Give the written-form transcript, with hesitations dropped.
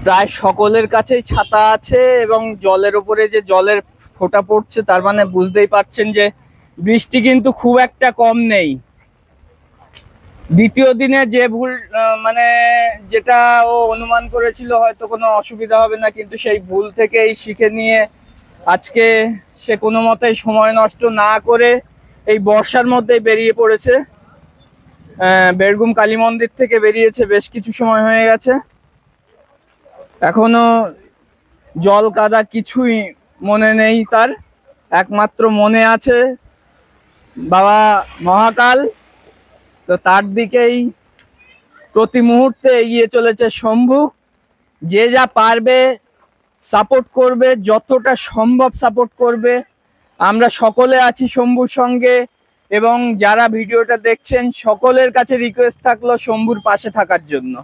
প্রায় সকলের কাছেই ছাতা আছে এবং জলের উপরে যে জলের ফোঁটা পড়ছে তার মানে বুঝতেই পারছেন যে বৃষ্টি কিন্তু খুব একটা কম নেই। দ্বিতীয় দিনে যে ভুল মানে যেটা ও অনুমান করেছিল হয়তো কোনো অসুবিধা হবে না, কিন্তু সেই ভুল থেকেই শিখে নিয়ে আজকে সে কোনো মতেই সময় নষ্ট না করে এই বর্ষার মধ্যেই বেরিয়ে পড়েছে। বেরগুম কালী মন্দির থেকে বেরিয়েছে, বেশ কিছু সময় হয়ে গেছে, এখনো জল কাদা কিছুই মনে নেই তার। একমাত্র মনে আছে বাবা মহাকাল, তো তার দিকেই প্রতি মুহূর্তে এগিয়ে চলেছে শম্ভু। যে যা পারবে সাপোর্ট করবে, যতটা সম্ভব সাপোর্ট করবে। আমরা সকলে আছি শম্ভুর সঙ্গে এবং যারা ভিডিওটা দেখছেন সকলের কাছে রিকোয়েস্ট থাকলো শম্ভুর পাশে থাকার জন্য।